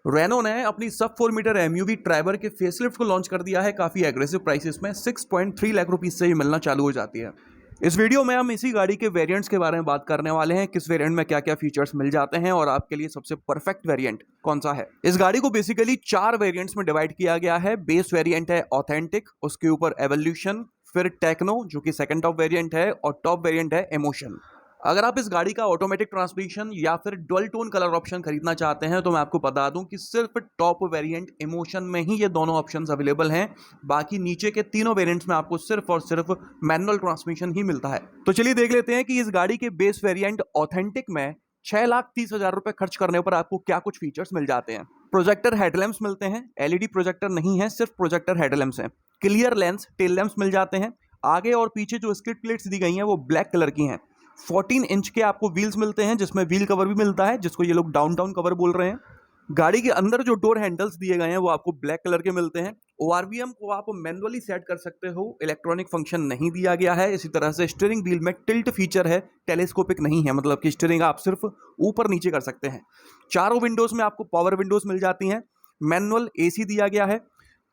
Reno ने अपनी सब 4 मीटर एमयूवी ट्राइबर के फेसलिफ्ट को लॉन्च कर दिया है काफी एग्रेसिव प्राइसेस में। 6.3 लाख रुपीस से ये मिलना चालू हो जाती है। इस वीडियो में हम इसी गाड़ी के वेरिएंट्स के बारे में बात करने वाले हैं, किस वेरिएंट में क्या क्या फीचर्स मिल जाते हैं और आपके लिए सबसे परफेक्ट वेरिएंट कौन सा है। इस गाड़ी को बेसिकली 4 वेरिएंट्स में डिवाइड किया गया है। बेस वेरिएंट है ऑथेंटिक, उसके ऊपर एवोल्यूशन, फिर टेक्नो जो कि सेकंड टॉप वेरिएंट है, और टॉप वेरिएंट है इमोशन। अगर आप इस गाड़ी का ऑटोमेटिक ट्रांसमिशन या फिर डुअल टोन कलर ऑप्शन खरीदना चाहते हैं तो मैं आपको बता दूं कि सिर्फ टॉप वेरिएंट इमोशन में ही ये दोनों ऑप्शंस अवेलेबल हैं। बाकी नीचे के तीनों वेरिएंट्स में आपको सिर्फ और सिर्फ मैनुअल ट्रांसमिशन ही मिलता है। तो चलिए देख लेते हैं कि इस गाड़ी के बेस वेरिएंट ऑथेंटिक में 6,30,000 रुपए खर्च करने पर आपको क्या कुछ फीचर्स मिल जाते हैं। प्रोजेक्टर हेडलैम्प्स मिलते हैं, एलईडी प्रोजेक्टर नहीं है, सिर्फ प्रोजेक्टर हेडलैम्प्स हैं। क्लियर लेंस टेल लैंप्स मिल जाते हैं। आगे और पीछे जो स्किड प्लेट्स दी गई हैं वो ब्लैक कलर की हैं। 14 इंच के आपको व्हील्स मिलते हैं, जिसमें व्हील कवर भी मिलता है, जिसको ये लोग डाउन कवर बोल रहे हैं। गाड़ी के अंदर जो डोर हैंडल्स दिए गए हैं वो आपको ब्लैक कलर के मिलते हैं। ओआरवीएम को आप मैनुअली सेट कर सकते हो, इलेक्ट्रॉनिक फंक्शन नहीं दिया गया है। इसी तरह से स्टीयरिंग व्हील में टिल्ट फीचर है, टेलीस्कोपिक नहीं है, मतलब कि स्टीयरिंग आप सिर्फ ऊपर नीचे कर सकते हैं। चारों विंडोज में आपको पावर विंडोज मिल जाती हैं। मैनुअल एसी दिया गया है।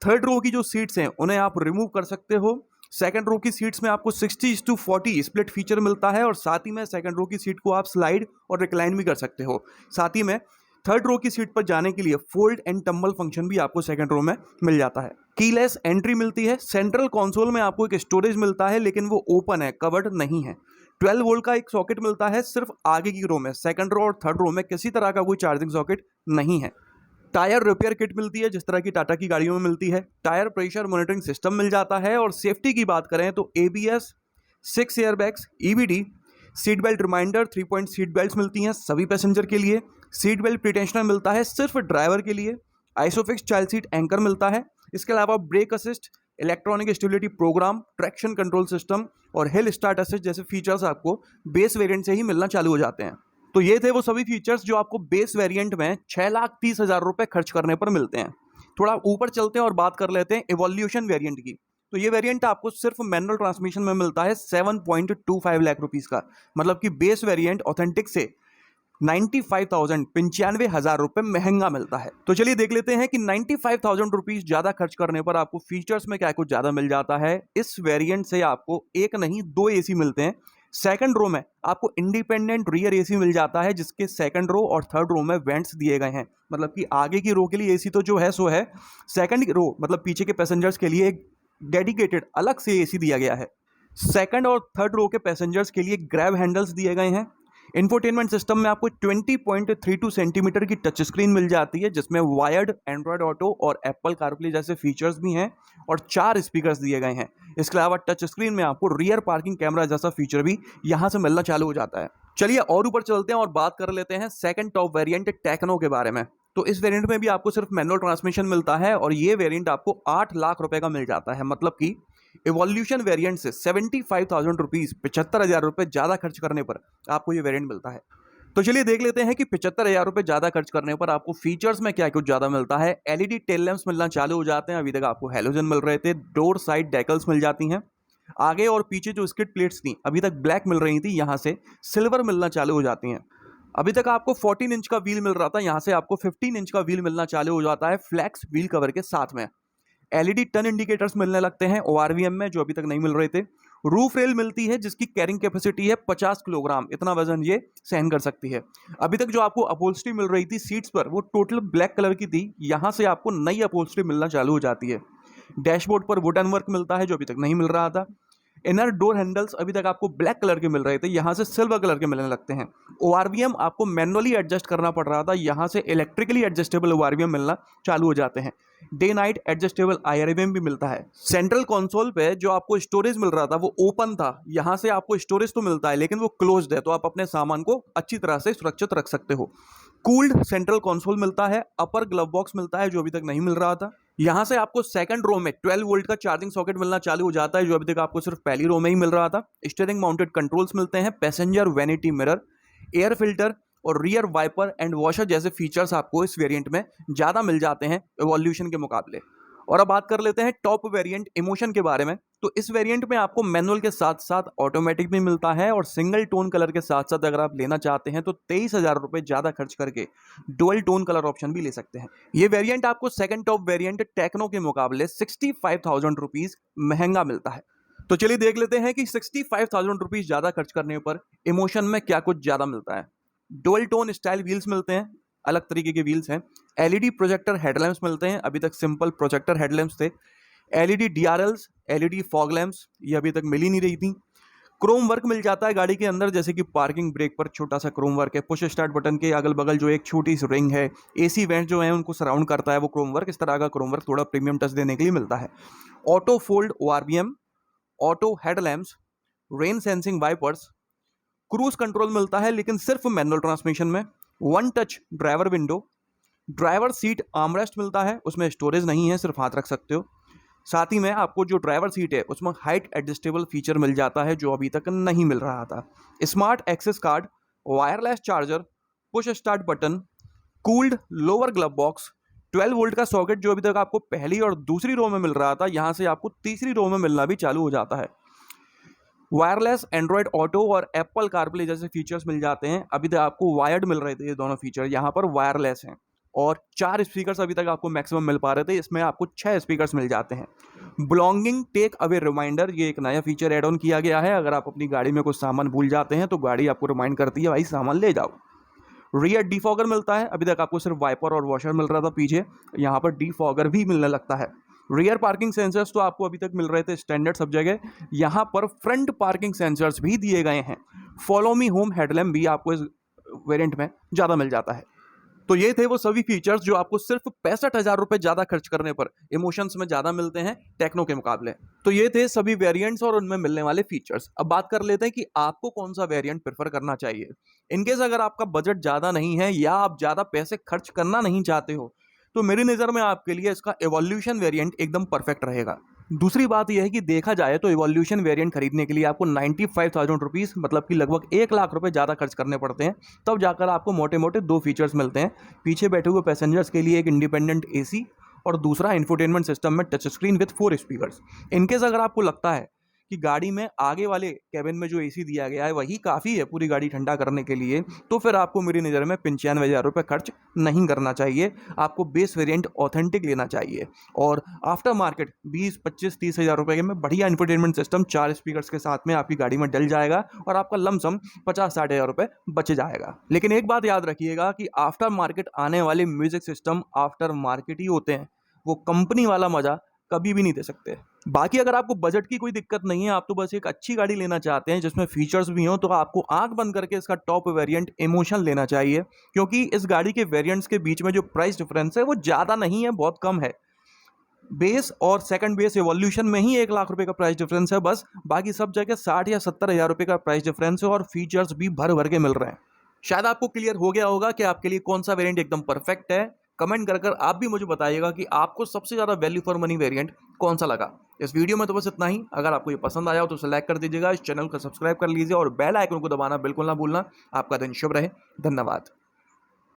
थर्ड रो की जो सीट्स हैं उन्हें आप रिमूव कर सकते हो। सेकंड रो की सीट्स में आपको 60:40 स्प्लिट फीचर मिलता है, और साथ ही में सेकंड रो की सीट को आप स्लाइड और रिक्लाइन भी कर सकते हो। साथ ही में थर्ड रो की सीट पर जाने के लिए फोल्ड एंड टम्बल फंक्शन भी आपको सेकंड रो में मिल जाता है। कीलेस एंट्री मिलती है। सेंट्रल कंसोल में आपको एक स्टोरेज मिलता है, लेकिन वो ओपन है, कवर्ड नहीं है। 12 वोल्ट का एक सॉकेट मिलता है सिर्फ आगे की रो में। सेकंड रो और थर्ड रो में किसी तरह का कोई चार्जिंग सॉकेट नहीं है। टायर रिपेयर किट मिलती है, जिस तरह की टाटा की गाड़ियों में मिलती है। टायर प्रेशर मॉनिटरिंग सिस्टम मिल जाता है। और सेफ्टी की बात करें तो ABS, 6 airbags, EBD, seat belt reminder, 3 point seat belt मिलती हैं सभी पैसेंजर के लिए। सीट बेल्ट प्रिटेंशनर मिलता है सिर्फ ड्राइवर के लिए। आइसोफिक्स चाइल्ड सीट एंकर मिलता है। इसके अलावा brake assist, electronic stability program, traction control system और हिल स्टार्ट असिस्ट जैसे फीचर्स आपको बेस वेरिएंट से ही मिलना चालू हो जाते हैं। तो ये थे वो सभी फीचर्स जो आपको बेस वेरिएंट में 6,30,000 रुपए खर्च करने पर मिलते हैं। थोड़ा ऊपर चलते हैं और बात कर लेते हैं इवोल्यूशन वेरिएंट की। तो ये वेरिएंट आपको सिर्फ मैनुअल ट्रांसमिशन में मिलता है 7.25 लाख रुपीस का, मतलब कि बेस वेरिएंट ऑथेंटिक से 95,000 रुपए महंगा मिलता है। तो चलिए देख लेते हैं कि 95,000 रुपीज ज्यादा खर्च करने पर आपको फीचर्स में क्या कुछ ज्यादा मिल जाता है। इस वेरिएंट से आपको एक नहीं 2 एसी मिलते हैं। सेकंड रो में आपको इंडिपेंडेंट रियर एसी मिल जाता है, जिसके सेकंड रो और थर्ड रो में वेंट्स दिए गए हैं, मतलब कि आगे की रो के लिए एसी तो जो है सो है, सेकंड रो मतलब पीछे के पैसेंजर्स के लिए एक डेडिकेटेड अलग से एसी दिया गया है। सेकंड और थर्ड रो के पैसेंजर्स के लिए ग्रैब हैंडल्स दिए गए हैं। इंफोटेनमेंट सिस्टम में आपको 20.32 सेंटीमीटर की टच स्क्रीन मिल जाती है, जिसमें वायर्ड एंड्रॉयड ऑटो और एप्पल कारप्ले जैसे फीचर्स भी हैं, और 4 स्पीकर्स दिए गए हैं। इसके अलावा टच स्क्रीन में आपको रियर पार्किंग कैमरा जैसा फीचर भी यहां से मिलना चालू हो जाता है। चलिए और ऊपर चलते हैं और बात कर लेते हैं सेकंड टॉप वेरिएंट टेक्नो के बारे में। तो इस वेरिएंट में भी आपको सिर्फ मैनुअल ट्रांसमिशन मिलता है, और ये वेरिएंट आपको 8 लाख रुपए का मिल जाता है, मतलब कि इवोल्यूशन वेरिएंट से 75,000 रुपीज 75,000 रुपए ज्यादा खर्च करने पर आपको ये वेरिएंट मिलता है। तो चलिए देख लेते हैं कि 75,000 रुपए ज्यादा खर्च करने पर आपको फीचर्स में क्या कुछ ज्यादा मिलता है। एलईडी टेल लैंप्स मिलना चालू हो जाते हैं, अभी तक आपको हेलोजन मिल रहे थे। डोर साइड डेकल्स मिल जाती हैं। आगे और पीछे जो स्किड प्लेट्स थी अभी तक ब्लैक मिल रही थी, यहां से सिल्वर मिलना चालू हो जाती हैं। अभी तक आपको 14 इंच का व्हील मिल रहा था, यहां से आपको 15 इंच का व्हील मिलना चालू हो जाता है फ्लैक्स व्हील कवर के साथ में। एलईडी टर्न इंडिकेटर्स मिलने लगते हैं ओआरवीएम में, जो अभी तक नहीं मिल रहे थे। रूफ रेल मिलती है, जिसकी कैरिंग कैपेसिटी है 50 किलोग्राम, इतना वजन ये सहन कर सकती है। अभी तक जो आपको अपहोल्स्ट्री मिल रही थी सीट्स पर वो टोटल ब्लैक कलर की थी, यहां से आपको नई अपहोल्स्ट्री मिलना चालू हो जाती है। डैशबोर्ड पर वुडन वर्क मिलता है, जो अभी तक नहीं मिल रहा था। इनर डोर हैंडल्स अभी तक आपको ब्लैक कलर के मिल रहे थे, यहां से सिल्वर कलर के मिलने लगते हैं। ओआरवीएम आपको मैनुअली एडजस्ट करना पड़ रहा था, यहां से इलेक्ट्रिकली एडजस्टेबल ओआरवीएम मिलना चालू हो जाते हैं। डे नाइट एडजस्टेबल आईआरवीएम भी मिलता है। सेंट्रल कंसोल पे जो आपको स्टोरेज मिल रहा था वो ओपन था, यहां से आपको स्टोरेज तो मिलता है लेकिन वो क्लोज्ड है, तो आप अपने सामान को अच्छी तरह से सुरक्षित रख सकते हो। कूल्ड सेंट्रल कंसोल मिलता है। अपर ग्लव बॉक्स मिलता है, जो अभी तक नहीं मिल रहा था। यहां से आपको सेकंड रो में 12 वोल्ट का चार्जिंग सॉकेट मिलना चालू हो जाता है, जो अभी तक आपको सिर्फ पहली रो में ही मिल रहा था। स्टीयरिंग माउंटेड कंट्रोल्स मिलते हैं। Passenger vanity mirror, air filter और रियर वाइपर एंड वॉशर जैसे फीचर्स आपको इस वेरिएंट में ज्यादा मिल जाते हैं इवोल्यूशन के मुकाबले। और अब बात कर लेते हैं टॉप वेरिएंट इमोशन के बारे में। तो इस वेरिएंट में आपको मैनुअल के साथ साथ ऑटोमेटिक भी मिलता है और सिंगल टोन कलर के साथ साथ अगर आप लेना चाहते हैं तो 23,000 रुपये ज़्यादा खर्च करके डुअल टोन कलर ऑप्शन भी ले सकते हैं। ये वेरिएंट आपको सेकंड टॉप वेरिएंट टेक्नो के मुकाबले 65,000 रुपीज़ महंगा मिलता है। तो चलिए देख लेते हैं कि 65,000 रुपीज़ ज़्यादा खर्च करने पर इमोशन में क्या कुछ ज़्यादा मिलता है। डुअल टोन स्टाइल व्हील्स मिलते हैं, अलग तरीके के व्हील्स हैं। एलईडी प्रोजेक्टर हेडलैम्प्स मिलते हैं, अभी तक सिंपल प्रोजेक्टर हेडलैम्प्स थे। LED DRLs, LED fog lamps ये अभी तक मिल ही नहीं रही थी। क्रोम वर्क मिल जाता है गाड़ी के अंदर, जैसे कि पार्किंग ब्रेक पर छोटा सा क्रोम वर्क है, पुश स्टार्ट बटन के अगल बगल जो एक छोटी सी रिंग है, एसी वेंट जो है उनको सराउंड करता है वो क्रोम वर्क, इस तरह का क्रोम वर्क थोड़ा प्रीमियम टच देने के लिए मिलता है। Auto fold ORVM, auto headlamps, rain sensing wipers, cruise control मिलता है लेकिन सिर्फ मैनुअल ट्रांसमिशन में। One touch driver window, driver seat armrest मिलता है, उसमें स्टोरेज नहीं है, सिर्फ हाथ रख सकते हो। साथ ही में आपको जो ड्राइवर सीट है उसमें हाइट एडजस्टेबल फीचर मिल जाता है जो अभी तक नहीं मिल रहा था। Smart access card, wireless charger, push start button, cooled lower glove box, 12 volt का सॉकेट जो अभी तक आपको पहली और दूसरी रो में मिल रहा था यहाँ से आपको तीसरी रो में मिलना भी चालू हो जाता है। वायरलेस एंड्रॉयड ऑटो और एप्पल कारप्ले जैसे फीचर्स मिल जाते हैं, अभी तक आपको वायर्ड मिल रहे थे ये दोनों फीचर, यहाँ पर वायरलेस हैं। और 4 स्पीकर्स अभी तक आपको मैक्सिमम मिल पा रहे थे, इसमें आपको 6 स्पीकर्स मिल जाते हैं। बिलोंगिंग टेक अवे रिमाइंडर, ये एक नया फीचर ऐड ऑन किया गया है, अगर आप अपनी गाड़ी में कुछ सामान भूल जाते हैं तो गाड़ी आपको रिमाइंड करती है भाई सामान ले जाओ। रियर डिफॉगर मिलता है, अभी तक आपको सिर्फ वाइपर और वॉशर मिल रहा था पीछे, यहाँ पर डिफॉगर भी मिलने लगता है। रियर पार्किंग सेंसर्स तो आपको अभी तक मिल रहे थे स्टैंडर्ड सब जगह, यहाँ पर फ्रंट पार्किंग सेंसर्स भी दिए गए हैं। फॉलो मी होम हेडलैम्प भी आपको इस वेरिएंट में ज़्यादा मिल जाता है। तो ये थे वो सभी फीचर्स जो आपको सिर्फ 65,000 रुपये ज़्यादा खर्च करने पर इमोशंस में ज़्यादा मिलते हैं टेक्नो के मुकाबले। तो ये थे सभी वेरिएंट्स और उनमें मिलने वाले फीचर्स। अब बात कर लेते हैं कि आपको कौन सा वेरिएंट प्रेफर करना चाहिए। इनकेस अगर आपका बजट ज़्यादा नहीं है या आप ज़्यादा पैसे खर्च करना नहीं चाहते हो तो मेरी नज़र में आपके लिए इसका एवोल्यूशन वेरिएंट एकदम परफेक्ट रहेगा। दूसरी बात यह है कि देखा जाए तो इवोल्यूशन वेरिएंट खरीदने के लिए आपको 95,000 रुपीज़ मतलब कि लगभग 1 लाख रुपए ज़्यादा खर्च करने पड़ते हैं, तब जाकर आपको मोटे मोटे 2 फीचर्स मिलते हैं। पीछे बैठे हुए पैसेंजर्स के लिए एक इंडिपेंडेंट एसी और दूसरा इंफोटेनमेंट सिस्टम में touch screen with 4 speakers. In case अगर आपको लगता है कि गाड़ी में आगे वाले कैबिन में जो एसी दिया गया है वही काफ़ी है पूरी गाड़ी ठंडा करने के लिए, तो फिर आपको मेरी नज़र में 95,000 रुपये खर्च नहीं करना चाहिए। आपको बेस वेरिएंट ऑथेंटिक लेना चाहिए और आफ्टर मार्केट 20, 25, 30,000 रुपये में बढ़िया इंफोटेनमेंट सिस्टम 4 स्पीकर्स के साथ में आपकी गाड़ी में डल जाएगा और आपका लमसम 50-60 हज़ार रुपये बच जाएगा। लेकिन एक बात याद रखिएगा कि आफ्टर मार्केट आने वाले म्यूजिक सिस्टम आफ्टर मार्केट ही होते हैं, वो कंपनी वाला मज़ा कभी भी नहीं दे सकते। बाकी अगर आपको बजट की कोई दिक्कत नहीं है, आप तो बस एक अच्छी गाड़ी लेना चाहते हैं जिसमें फीचर्स भी हों, तो आपको आंख बंद करके इसका टॉप वेरिएंट इमोशन लेना चाहिए, क्योंकि इस गाड़ी के वेरिएंट्स के बीच में जो प्राइस डिफरेंस है वो ज़्यादा नहीं है, बहुत कम है। बेस और सेकंड बेस एवोल्यूशन में ही 1 लाख रुपए का प्राइस डिफरेंस है बस, बाकी सब जगह 60 या 70 हज़ार रुपये का प्राइस डिफरेंस है और फीचर्स भी भर भर के मिल रहे हैं। शायद आपको क्लियर हो गया होगा कि आपके लिए कौन सा वेरिएंट एकदम परफेक्ट है। कमेंट कर आप भी मुझे बताइएगा कि आपको सबसे ज़्यादा वैल्यू फॉर मनी वेरिएंट कौन सा लगा। इस वीडियो में तो बस इतना ही। अगर आपको ये पसंद आया हो तो उसे लाइक कर दीजिएगा, इस चैनल को सब्सक्राइब कर लीजिए और बेल आइकन को दबाना बिल्कुल ना भूलना। आपका दिन शुभ रहे। धन्यवाद।